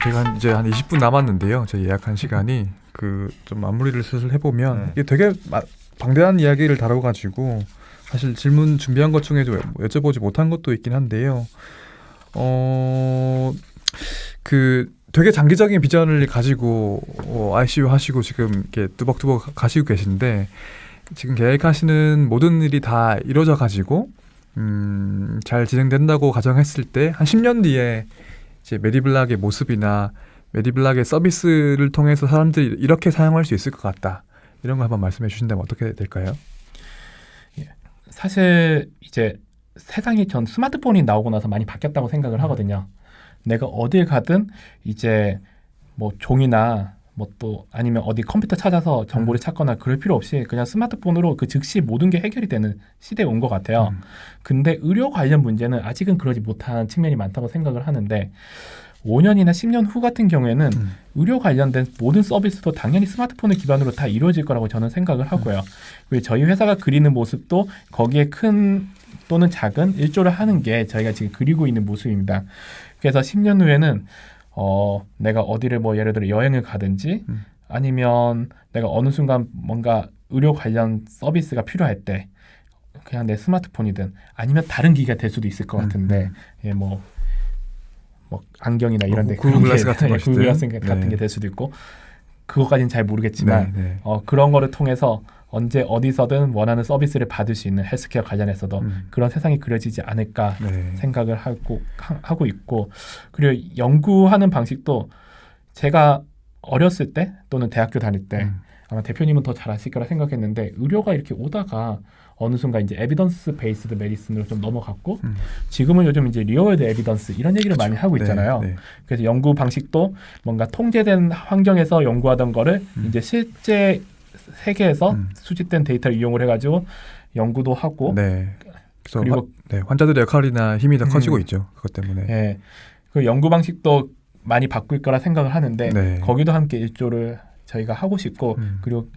저희가 이제 한 20분 남았는데요. 저희 예약한 시간이 좀 마무리를 슬슬 해보면 이게 되게 방대한 이야기를 다뤄가지고 사실 질문 준비한 것 중에도 여쭤보지 못한 것도 있긴 한데요. 되게 장기적인 비전을 가지고 ICU 하시고 지금 이렇게 뚜벅뚜벅 가시고 계신데 지금 계획하시는 모든 일이 다 이루어져 가지고 잘 진행된다고 가정했을 때 한 10년 뒤에 이제 메디블락의 모습이나 메디블락의 서비스를 통해서 사람들이 이렇게 사용할 수 있을 것 같다. 이런 거 한번 말씀해 주신다면 어떻게 될까요? 사실 이제 세상이 전 스마트폰이 나오고 나서 많이 바뀌었다고 생각을 하거든요. 내가 어딜 가든 이제 뭐 종이나 뭐 또 아니면 어디 컴퓨터 찾아서 정보를 찾거나 그럴 필요 없이 그냥 스마트폰으로 그 즉시 모든 게 해결이 되는 시대에 온 것 같아요. 근데 의료 관련 문제는 아직은 그러지 못한 측면이 많다고 생각을 하는데 5년이나 10년 후 같은 경우에는 의료 관련된 모든 서비스도 당연히 스마트폰을 기반으로 다 이루어질 거라고 저는 생각을 하고요. 그리고 저희 회사가 그리는 모습도 거기에 큰 또는 작은 일조를 하는 게 저희가 지금 그리고 있는 모습입니다. 그래서 10년 후에는 내가 어디를 뭐 예를 들어 여행을 가든지 아니면 내가 어느 순간 뭔가 의료 관련 서비스가 필요할 때 그냥 내 스마트폰이든 아니면 다른 기기가 될 수도 있을 것 같은데 뭐 안경이나 이런 데 구글 글라스 같은 것이든 구글 글라스 같은 게 될 수도 있고 그것까지는 잘 모르겠지만 그런 거를 통해서 언제 어디서든 원하는 서비스를 받을 수 있는 헬스케어 관련해서도 그런 세상이 그려지지 않을까 생각을 하고 있고 그리고 연구하는 방식도 제가 어렸을 때 또는 대학교 다닐 때 아마 대표님은 더 잘 아실 거라 생각했는데 의료가 이렇게 오다가 어느 순간 이제 에비던스 베이스드 메디슨으로 좀 넘어갔고 지금은 요즘 이제 리얼월드 에비던스 이런 얘기를 많이 하고 있잖아요. 그래서 연구 방식도 뭔가 통제된 환경에서 연구하던 거를 이제 실제 세계에서 수집된 데이터를 이용을 해가지고 연구도 하고 그리고 환자들의 역할이나 힘이 더 커지고 있죠. 그것 때문에 그 연구 방식도 많이 바꿀 거라 생각을 하는데 거기도 함께 일조를 저희가 하고 싶고 그리고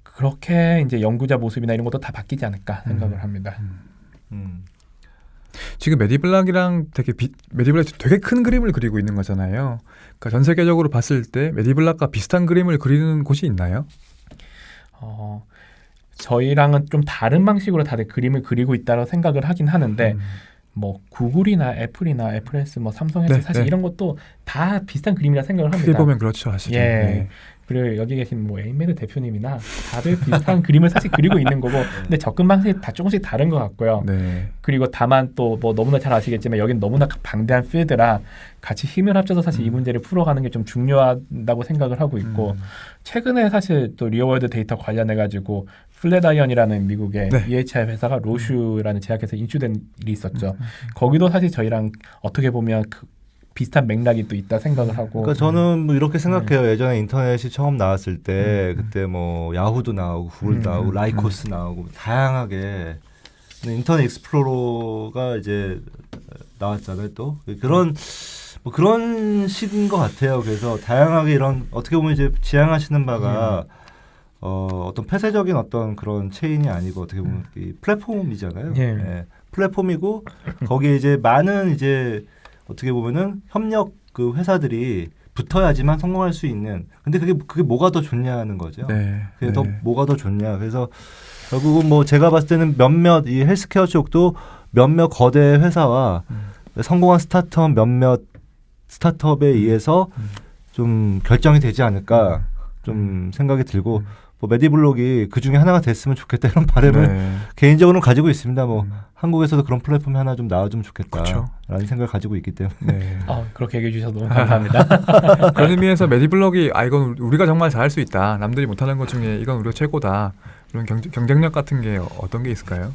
그렇게 이제 연구자 모습이나 이런 것도 다 바뀌지 않을까 생각을 합니다. 지금 메디블락이랑 메디블락이 되게 큰 그림을 그리고 있는 거잖아요. 그러니까 전 세계적으로 봤을 때 메디블락과 비슷한 그림을 그리는 곳이 있나요? 저희랑은 좀 다른 방식으로 다들 그림을 그리고 있다고 생각을 하긴 하는데 뭐 구글이나 애플S, 뭐 삼성에서 사실 이런 것도 다 비슷한 그림이라 생각을 합니다. 크게 보면 그렇죠, 사실은. 그리고 여기 계신 뭐 에이메드 대표님이나 다들 비슷한 그림을 사실 그리고 있는 거고, 근데 접근 방식이 다 조금씩 다른 것 같고요. 그리고 다만 또 뭐 너무나 잘 아시겠지만 여긴 너무나 방대한 필드라 같이 힘을 합쳐서 사실 이 문제를 풀어가는 게 좀 중요하다고 생각을 하고 있고, 최근에 사실 또 리얼월드 데이터 관련해 가지고 플랫아이언이라는 미국의 EHR 회사가 로슈라는 제약회사 인수된 일이 있었죠. 거기도 사실 저희랑 어떻게 보면 비슷한 맥락이 또 있다 생각을 하고. 그러니까 저는 뭐 이렇게 생각해요. 예전에 인터넷이 처음 나왔을 때 그때 뭐 야후도 나오고 구글도 나오고 라이코스 나오고 다양하게 인터넷 익스플로러가 이제 나왔잖아요. 또 그런 뭐 그런 식인 것 같아요. 그래서 다양하게 이런 어떻게 보면 이제 지향하시는 바가 어떤 폐쇄적인 어떤 그런 체인이 아니고 어떻게 보면 이 플랫폼이잖아요. 플랫폼이고 거기에 이제 많은 이제 어떻게 보면은 협력 그 회사들이 붙어야지만 성공할 수 있는. 근데 그게 뭐가 더 좋냐는 거죠. 그게 더 뭐가 더 좋냐. 그래서 결국은 뭐 제가 봤을 때는 몇몇 이 헬스케어 쪽도 몇몇 거대 회사와 성공한 스타트업 몇몇 스타트업에 의해서 좀 결정이 되지 않을까 좀 생각이 들고. 뭐 메디블록이 그 중에 하나가 됐으면 좋겠다 이런 바람을 개인적으로는 가지고 있습니다. 뭐 한국에서도 그런 플랫폼이 하나 좀 나와주면 좋겠다라는 생각을 가지고 있기 때문에. 그렇게 얘기해 주셔서 너무 감사합니다. 그런 의미에서 메디블록이 이건 우리가 정말 잘할 수 있다. 남들이 못하는 것 중에 이건 우리가 최고다. 그런 경쟁력 같은 게 어떤 게 있을까요?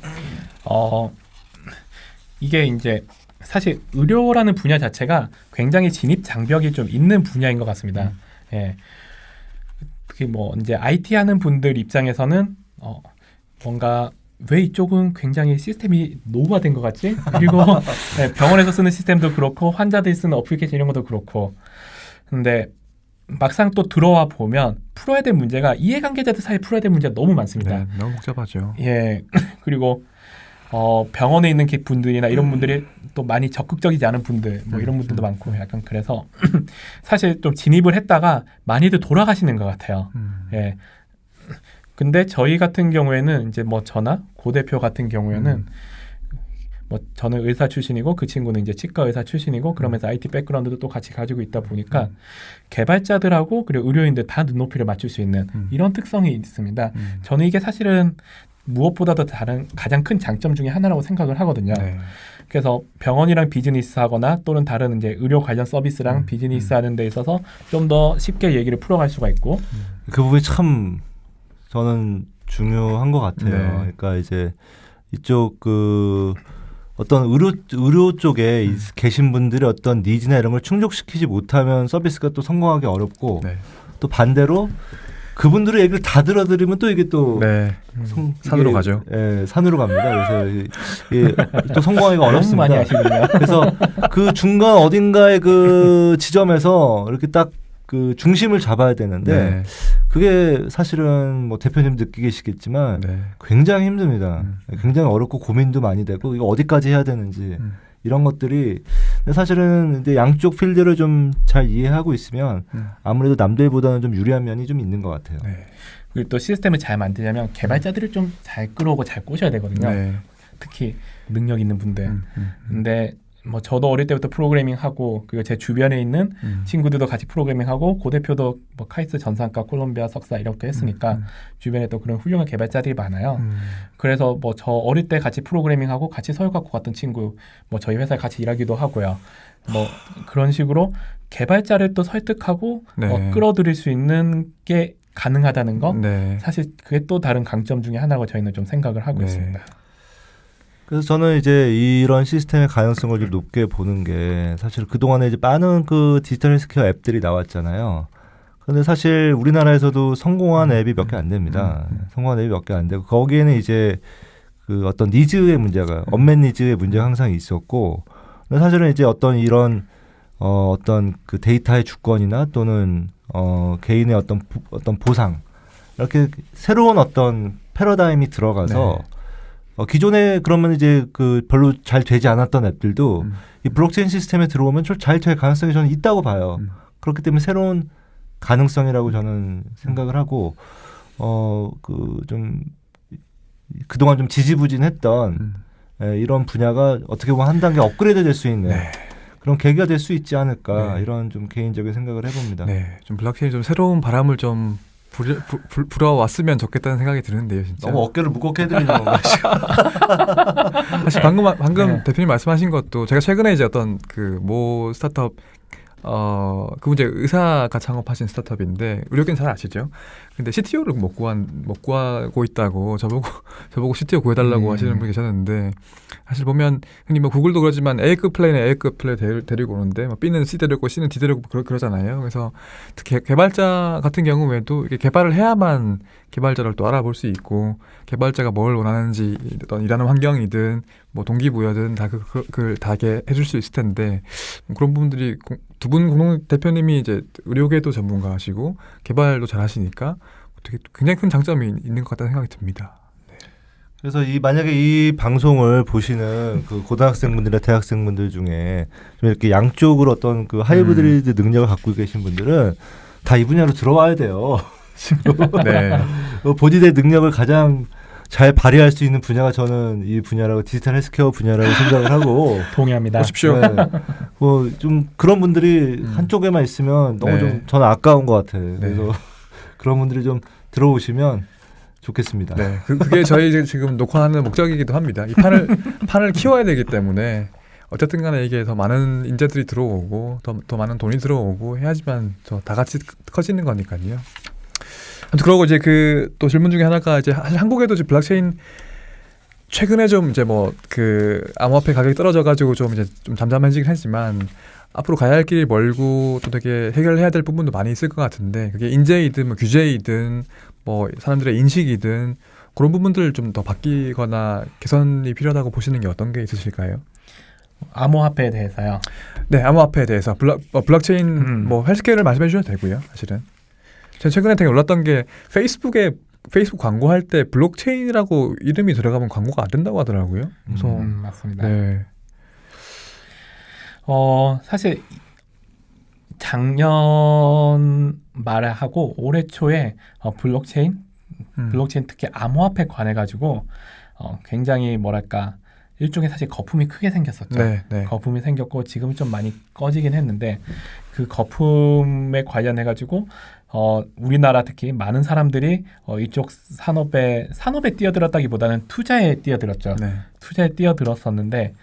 이게 이제 사실 의료라는 분야 자체가 굉장히 진입 장벽이 좀 있는 분야인 것 같습니다. 특히 뭐 이제 IT 하는 분들 입장에서는 뭔가 왜 이쪽은 굉장히 시스템이 노후화된 것 같지? 그리고 병원에서 쓰는 시스템도 그렇고 환자들이 쓰는 어플리케이션 이런 것도 그렇고, 근데 막상 또 들어와 보면 풀어야 될 문제가 이해관계자들 사이 풀어야 될 문제가 너무 많습니다. 너무 복잡하죠. 그리고 병원에 있는 분들이나 이런 분들이 또 많이 적극적이지 않은 분들 뭐 이런 분들도 많고 약간 그래서 사실 좀 진입을 했다가 많이들 돌아가시는 것 같아요. 예. 근데 저희 같은 경우에는 이제 뭐 저나 고 대표 같은 경우에는 뭐 저는 의사 출신이고 그 친구는 이제 치과 의사 출신이고 그러면서 IT 백그라운드도 또 같이 가지고 있다 보니까 개발자들하고 그리고 의료인들 다 눈높이를 맞출 수 있는 이런 특성이 있습니다. 저는 이게 사실은 무엇보다도 다른 가장 큰 장점 중에 하나라고 생각을 하거든요. 네. 그래서 병원이랑 비즈니스 하거나 또는 다른 이제 의료 관련 서비스랑 비즈니스 하는 데 있어서 좀 더 쉽게 얘기를 풀어갈 수가 있고 그 부분이 참 저는 중요한 것 같아요. 네. 그러니까 이제 이쪽 그 어떤 의료 쪽에 계신 분들의 어떤 니즈나 이런 걸 충족시키지 못하면 서비스가 또 성공하기 어렵고 네. 또 반대로 그분들의 얘기를 다 들어드리면 또 이게 또 네. 산으로 가죠. 예, 산으로 갑니다. 그래서 이게 또 성공하기가 너무 많이 어렵습니다. 하시군요. 그래서 그 중간 어딘가의 그 지점에서 이렇게 딱 그 중심을 잡아야 되는데 네. 그게 사실은 뭐 대표님 느끼시겠지만 네. 굉장히 힘듭니다. 굉장히 어렵고 고민도 많이 되고 이거 어디까지 해야 되는지 이런 것들이 사실은 이제 양쪽 필드를 좀 잘 이해하고 있으면 아무래도 남들보다는 좀 유리한 면이 좀 있는 것 같아요. 네. 그리고 또 시스템을 잘 만들려면 개발자들을 좀 잘 끌어오고 잘 꼬셔야 되거든요. 네. 특히 능력 있는 분들. 근데 뭐 저도 어릴 때부터 프로그래밍 하고 그리고 제 주변에 있는 친구들도 같이 프로그래밍 하고 고 대표도 뭐 카이스트 전산과 콜롬비아 석사 이렇게 했으니까 주변에 또 그런 훌륭한 개발자들이 많아요. 그래서 뭐 저 어릴 때 같이 프로그래밍 하고 같이 서울 갖고 갔던 친구 뭐 저희 회사에 같이 일하기도 하고요. 뭐 그런 식으로 개발자를 또 설득하고 네. 끌어들일 수 있는 게 가능하다는 거 네. 사실 그게 또 다른 강점 중에 하나고 저희는 좀 생각을 하고 네. 있습니다. 그래서 저는 이제 이런 시스템의 가능성을 좀 높게 보는 게 사실 그동안에 이제 많은 그 디지털 헬스케어 앱들이 나왔잖아요. 근데 사실 우리나라에서도 성공한 앱이 몇 개 안 됩니다. 성공한 앱이 몇 개 안 되고 거기에는 이제 그 어떤 니즈의 문제가 언맷 니즈의 문제가 항상 있었고 근데 사실은 이제 어떤 이런 어떤 그 데이터의 주권이나 또는 개인의 어떤 보상 이렇게 새로운 어떤 패러다임이 들어가서 네. 기존에 그러면 이제 그 별로 잘 되지 않았던 앱들도 이 블록체인 시스템에 들어오면 잘 될 가능성이 저는 있다고 봐요. 그렇기 때문에 새로운 가능성이라고 저는 생각을 하고 그 좀 그동안 좀 지지부진했던 이런 분야가 어떻게 보면 한 단계 업그레이드 될 수 있는 네. 그런 계기가 될 수 있지 않을까 네. 이런 좀 개인적인 생각을 해봅니다. 네. 좀 블록체인이 좀 새로운 바람을 좀 불어왔으면 좋겠다는 생각이 드는데요, 진짜. 너무 어깨를 무겁게 해드리는 건가요? 사실 방금 네. 대표님 말씀하신 것도 제가 최근에 이제 어떤 그 모 스타트업 그분 이제 의사가 창업하신 스타트업인데 의료계는 잘 아시죠? 근데 CTO를 못 구하고 있다고 저보고 CTO 구해달라고 하시는 분이 계셨는데 사실 보면 흔히 뭐 구글도 그러지만 A급 플레이는 A급 플레이 데리고 오는데 뭐 B는 C 데리고 C는 D 데리고 그러잖아요. 그래서 특히 개발자 같은 경우에도 이게 개발을 해야만 개발자를 또 알아볼 수 있고 개발자가 뭘 원하는지 어떤 일하는 환경이든 뭐 동기부여든 다 그걸 다 해줄 수 있을 텐데 그런 부분들이 두 분 공동 대표님이 이제 의료계도 전문가시고 개발도 잘하시니까 되게 굉장히 큰 장점이 있는 것 같다는 생각이 듭니다. 그래서 만약에 이 방송을 보시는 그 고등학생분들이나 대학생분들 중에 좀 이렇게 양쪽으로 어떤 그 하이브리드 능력을 갖고 계신 분들은 다 이 분야로 들어와야 돼요. 네. 본인의 능력을 가장 잘 발휘할 수 있는 분야가 저는 이 분야라고 디지털 헬스케어 분야라고 생각을 하고 동의합니다. 오십시오. 네. 좀 그런 분들이 한쪽에만 있으면 너무 네. 좀 저는 아까운 것 같아요. 네. 그래서 그런 분들이 좀 들어오시면 좋겠습니다. 네, 그게 저희 지금 녹화하는 목적이기도 합니다. 이 판을 키워야 되기 때문에 어쨌든 간에 이게 더 많은 인재들이 들어오고 더 많은 돈이 들어오고 해야지만 다 같이 커지는 거니까요. 아무튼 그러고 이제 또 질문 중에 하나가 이제 사실 한국에도 이제 블록체인 최근에 좀 이제 뭐 그 암호화폐 가격이 떨어져가지고 좀 잠잠해지긴 했지만 앞으로 가야 할 길이 멀고 또 되게 해결해야 될 부분도 많이 있을 것 같은데 그게 인재이든 뭐 규제이든 뭐 사람들의 인식이든 그런 부분들 좀 더 바뀌거나 개선이 필요하다고 보시는 게 어떤 게 있으실까요? 암호화폐에 대해서요. 네, 암호화폐에 대해서 블록체인 뭐 헬스케어를 말씀해 주셔도 되고요, 사실은. 제가 최근에 되게 놀랐던 게 페이스북에 페이스북 광고할 때 블록체인이라고 이름이 들어가면 광고가 안 된다고 하더라고요. 그래서 맞습니다. 네. 사실 작년 말에 하고 올해 초에 블록체인 특히 암호화폐 관해 가지고 굉장히 뭐랄까 일종의 사실 거품이 크게 생겼었죠. 네, 네. 거품이 생겼고 지금 좀 많이 꺼지긴 했는데 그 거품에 관련해 가지고 우리나라 특히 많은 사람들이 이쪽 산업에 뛰어들었다기보다는 투자에 뛰어들었죠. 네. 투자에 뛰어들었었는데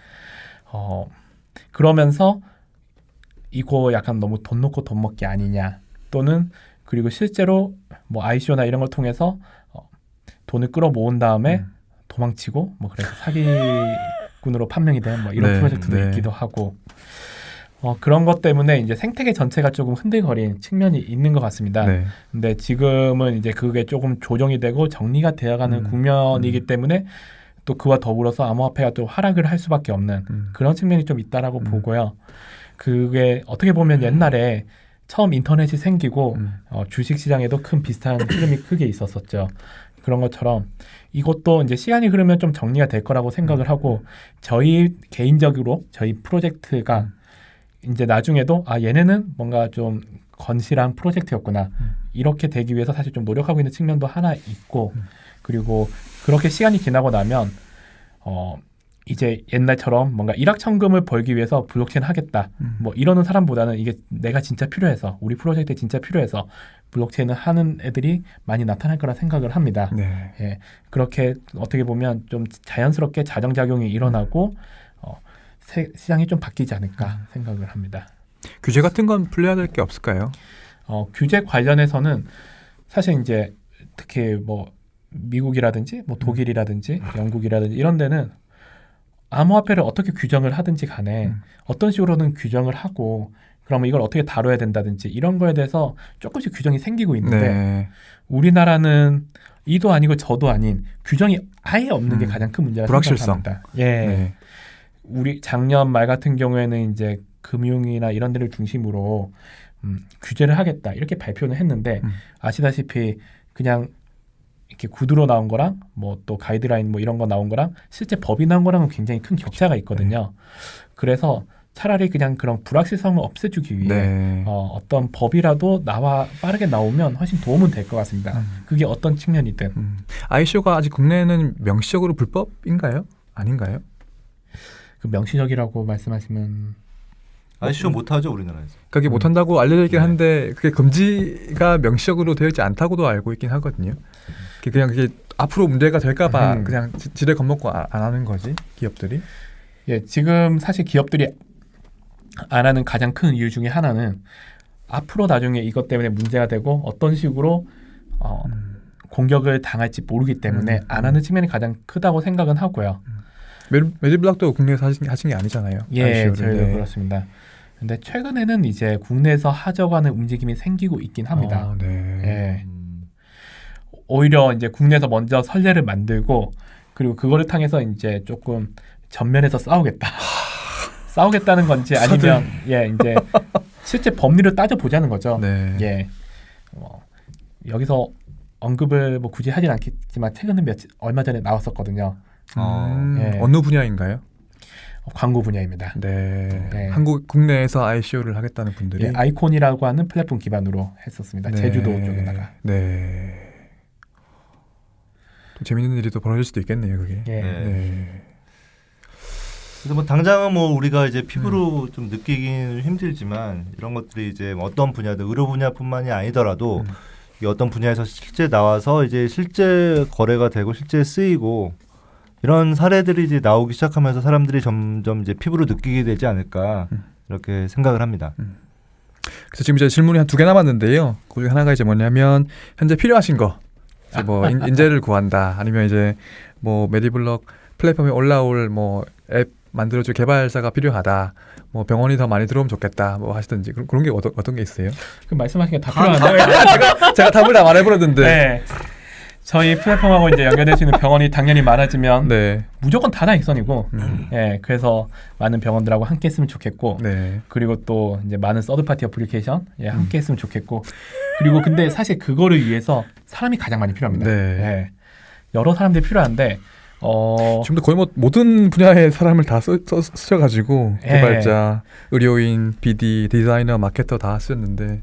그러면서 이거 약간 너무 돈 놓고 돈 먹기 아니냐 또는 그리고 실제로 뭐 ICO나 이런 걸 통해서 돈을 끌어모은 다음에 도망치고 뭐 그래서 사기꾼으로 판명이 된 뭐 이런 네, 프로젝트도 네. 있기도 하고 그런 것 때문에 이제 생태계 전체가 조금 흔들거린 측면이 있는 것 같습니다. 네. 근데 지금은 이제 그게 조금 조정이 되고 정리가 되어가는 국면이기 때문에 또 그와 더불어서 암호화폐가 또 하락을 할 수밖에 없는 그런 측면이 좀 있다라고 보고요. 그게 어떻게 보면 옛날에 처음 인터넷이 생기고 주식시장에도 큰 비슷한 흐름이 크게 있었었죠. 그런 것처럼 이것도 이제 시간이 흐르면 좀 정리가 될 거라고 생각을 하고 저희 개인적으로 저희 프로젝트가 이제 나중에도 얘네는 뭔가 좀 건실한 프로젝트였구나 이렇게 되기 위해서 사실 좀 노력하고 있는 측면도 하나 있고 그리고 그렇게 시간이 지나고 나면 이제 옛날처럼 뭔가 일확천금을 벌기 위해서 블록체인 하겠다 뭐 이러는 사람보다는 이게 내가 진짜 필요해서 우리 프로젝트에 진짜 필요해서 블록체인을 하는 애들이 많이 나타날 거라 생각을 합니다. 네. 예, 그렇게 어떻게 보면 좀 자연스럽게 자정작용이 일어나고 시장이 좀 바뀌지 않을까 생각을 합니다. 규제 같은 건 풀려야 될 게 없을까요? 규제 관련해서는 사실 이제 특히 뭐 미국이라든지 뭐 독일이라든지 영국이라든지 이런 데는 암호화폐를 어떻게 규정을 하든지 간에 어떤 식으로든 규정을 하고 그러면 이걸 어떻게 다뤄야 된다든지 이런 거에 대해서 조금씩 규정이 생기고 있는데 네. 우리나라는 이도 아니고 저도 아닌 규정이 아예 없는 게 가장 큰 문제라고 불확실성. 생각합니다. 예. 네. 우리 작년 말 같은 경우에는 이제 금융이나 이런 데를 중심으로 규제를 하겠다 이렇게 발표는 했는데 아시다시피 그냥 이렇게 구두로 나온 거랑 뭐 또 가이드라인 뭐 이런 거 나온 거랑 실제 법이 나온 거랑은 굉장히 큰 격차가 있거든요. 그래서 차라리 그냥 그런 불확실성을 없애주기 위해 네. 어떤 법이라도 빠르게 나오면 훨씬 도움은 될 것 같습니다. 그게 어떤 측면이든. ICO가 아직 국내에는 명시적으로 불법인가요? 아닌가요? 그 명시적이라고 말씀하시면 ICO 못하죠 우리나라에서. 그게 못한다고 알려져 있긴 한데 그게 금지가 명시적으로 되어 있지 않다고도 알고 있긴 하거든요. 그게 앞으로 문제가 될까봐 그냥 지레 겁먹고 안 하는 거지 기업들이. 예, 지금 사실 기업들이 안 하는 가장 큰 이유 중에 하나는 앞으로 나중에 이것 때문에 문제가 되고 어떤 식으로 공격을 당할지 모르기 때문에 안 하는 측면이 가장 크다고 생각은 하고요. 메디블락도 국내에서 하신 게 아니잖아요. 예, ICO를. 저희도 네. 그렇습니다. 근데 최근에는 이제 국내에서 하져가는 움직임이 생기고 있긴 합니다. 네. 예. 오히려 이제 국내에서 먼저 선례를 만들고 그리고 그거를 통해서 이제 조금 전면에서 싸우겠다는 건지 아니면 이제 실제 법리를 따져 보자는 거죠. 네. 예. 여기서 언급을 뭐 굳이 하진 않겠지만 최근에 얼마 전에 나왔었거든요. 예. 어느 분야인가요? 광고 분야입니다. 네. 네. 국내에서 ICO를 하겠다는 분들이 예, 아이콘이라고 하는 플랫폼 기반으로 했었습니다. 네. 제주도 쪽에다가. 네. 또 재밌는 일이 또 벌어질 수도 있겠네요, 그게. 예. 네. 그래서 뭐 당장은 뭐 우리가 이제 피부로 좀 느끼기는 힘들지만 이런 것들이 이제 뭐 어떤 분야든 의료 분야뿐만이 아니더라도 이게 어떤 분야에서 실제 나와서 이제 실제 거래가 되고 실제 쓰이고 이런 사례들이 이제 나오기 시작하면서 사람들이 점점 이제 피부로 느끼게 되지 않을까 이렇게 생각을 합니다. 그래서 지금 이제 질문이 한 2개 남았는데요. 그 중에 하나가 이제 뭐냐면 현재 필요하신 거, 이제 뭐 인재를 구한다, 아니면 이제 뭐 메디블럭 플랫폼에 올라올 뭐 앱 만들어줄 개발자가 필요하다, 뭐 병원이 더 많이 들어오면 좋겠다, 뭐 하시든지 그런 게 어떤 게 있어요? 그 말씀하신 게 다 필요한데 제가 답을 다 말해버렸는데. 네. 저희 플랫폼하고 이제 연결될 수 있는 병원이 당연히 많아지면 네. 무조건 다다익선이고, 예, 그래서 많은 병원들하고 함께 했으면 좋겠고, 네. 그리고 또 이제 많은 서드 파티 어플리케이션 예, 함께 했으면 좋겠고, 그리고 근데 사실 그거를 위해서 사람이 가장 많이 필요합니다. 네. 예, 여러 사람들이 필요한데, 지금도 거의 뭐 모든 분야의 사람을 다 쓰셔가지고 예. 개발자, 의료인, BD, 디자이너, 마케터 다 쓰셨는데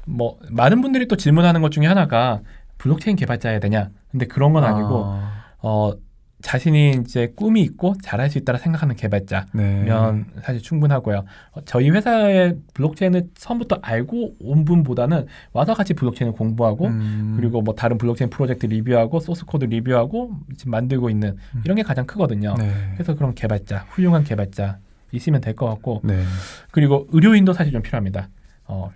뭐 많은 분들이 또 질문하는 것 중에 하나가 블록체인 개발자야 되냐? 근데 그런 건 아니고 자신이 이제 꿈이 있고 잘할 수 있다라 생각하는 개발자면 네. 사실 충분하고요. 저희 회사의 블록체인을 처음부터 알고 온 분보다는 와서 같이 블록체인을 공부하고 그리고 뭐 다른 블록체인 프로젝트 리뷰하고 소스 코드 리뷰하고 지금 만들고 있는 이런 게 가장 크거든요. 네. 그래서 그런 개발자, 훌륭한 개발자 있으면 될 것 같고 네. 그리고 의료인도 사실 좀 필요합니다.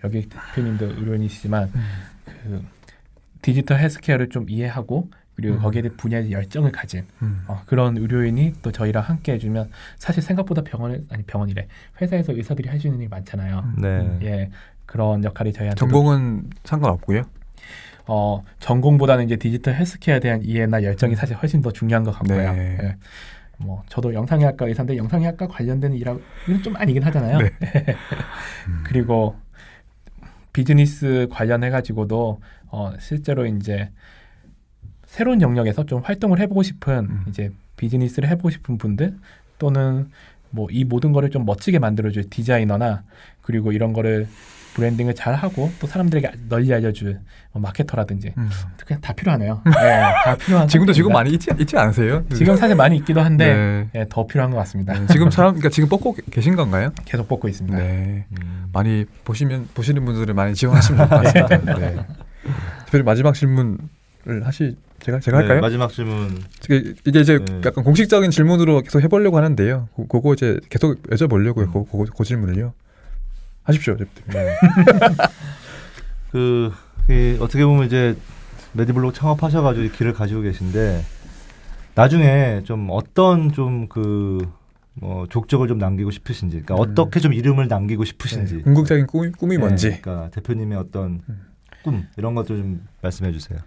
여기 대표님도 의료인이시지만 그 디지털 헬스케어를 좀 이해하고 그리고 거기에 대해 분야에 열정을 가진 그런 의료인이 또 저희랑 함께 해주면 사실 생각보다 병원이래 회사에서 의사들이 할 수 있는 일이 많잖아요. 네. 예, 그런 역할이 저희한테 전공은 상관없고요. 전공보다는 이제 디지털 헬스케어에 대한 이해나 열정이 사실 훨씬 더 중요한 것 같고요. 네. 예. 뭐 저도 영상의학과 의사인데 영상의학과 관련된 일은 좀 아니긴 하잖아요. 네. 그리고 비즈니스 관련해 가지고도 실제로 이제 새로운 영역에서 좀 활동을 해보고 싶은 이제 비즈니스를 해보고 싶은 분들 또는 뭐 이 모든 거를 좀 멋지게 만들어줄 디자이너나 그리고 이런 거를 브랜딩을 잘 하고 또 사람들에게 널리 알려줄 마케터라든지 그냥 다 필요하네요. 네, 다 필요한. 지금도 지금 상태입니다. 많이 있지 않으세요? 지금 사실 많이 있기도 한데 네. 예, 더 필요한 것 같습니다. 지금 그러니까 지금 뽑고 계신 건가요? 계속 뽑고 있습니다. 네. 많이 보시는 분들은 많이 지원하시면 될 것 같습니다. 네. 대표님 마지막 질문을 제가 할까요? 네, 마지막 질문. 이게 이제 네. 약간 공식적인 질문으로 계속 해보려고 하는데요. 그거 이제 계속 여쭤보려고요. 그 질문을요. 하십시오, 대표님. 네. 어떻게 보면 이제 메디블록 창업하셔가지고 이 길을 가지고 계신데 나중에 좀 어떤 좀 족적을 좀 남기고 싶으신지, 그러니까 어떻게 좀 이름을 남기고 싶으신지. 네. 궁극적인 꿈이 뭔지. 그러니까 대표님의 어떤 꿈 이런 것들 좀 말씀해 주세요.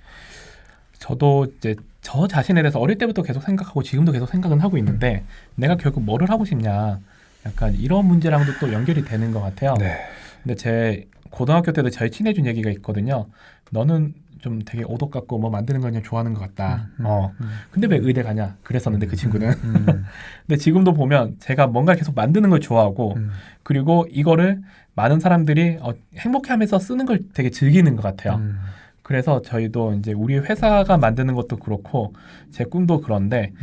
저도 이제 저 자신에 대해서 어릴 때부터 계속 생각하고 지금도 계속 생각은 하고 있는데 내가 결국 뭐를 하고 싶냐 약간 이런 문제랑도 또 연결이 되는 것 같아요. 네. 근데 제 고등학교 때도 제일 친해준 얘기가 있거든요. 너는 좀 되게 오독 같고 뭐 만드는 거 그냥 좋아하는 것 같다. 근데 왜 의대 가냐? 그랬었는데 그 친구는. 근데 지금도 보면 제가 뭔가 계속 만드는 걸 좋아하고 그리고 이거를 많은 사람들이 행복해하면서 쓰는 걸 되게 즐기는 것 같아요. 그래서 저희도 이제 우리 회사가 만드는 것도 그렇고 제 꿈도 그런데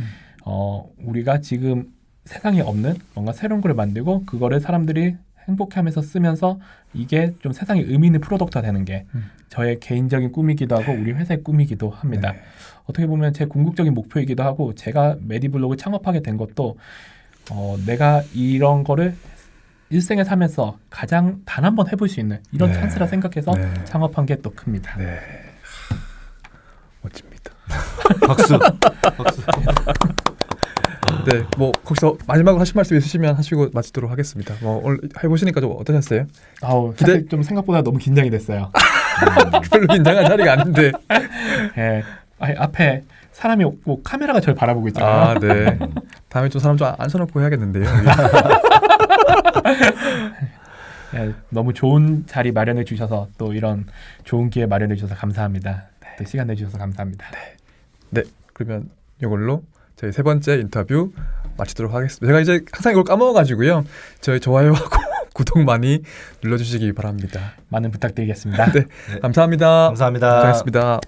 우리가 지금 세상에 없는 뭔가 새로운 걸 만들고 그거를 사람들이 행복해하면서 쓰면서 이게 좀 세상에 의미 있는 프로덕트가 되는 게 저의 개인적인 꿈이기도 하고 우리 회사의 꿈이기도 합니다. 네. 어떻게 보면 제 궁극적인 목표이기도 하고 제가 메디블록을 창업하게 된 것도 내가 이런 거를 일생에 살면서 가장 단 한 번 해볼 수 있는 이런 네. 찬스라 생각해서 네. 창업한 게 또 큽니다. 네. 멋집니다. 박수. 박수. 네, 뭐 거기서 마지막으로 하실 말씀 있으시면 하시고 마치도록 하겠습니다. 오늘 해보시니까 좀 어떠셨어요? 사실 좀 생각보다 너무 긴장이 됐어요. 별로 긴장한 자리가 아닌데. 예, 앞에 사람이 없고 카메라가 저를 바라보고 있잖아요. 아, 네. 다음에 좀 사람 좀 앉혀놓고 해야겠는데요. 예, 너무 좋은 자리 마련해 주셔서 또 이런 좋은 기회 마련해 주셔서 감사합니다. 또 시간 내주셔서 감사합니다. 네, 그러면 이걸로 저희 세 번째 인터뷰 마치도록 하겠습니다. 제가 이제 항상 이걸 까먹어가지고요. 저희 좋아요하고 구독 많이 눌러주시기 바랍니다. 많은 부탁드리겠습니다. 네, 감사합니다. 감사합니다. 고생하셨습니다.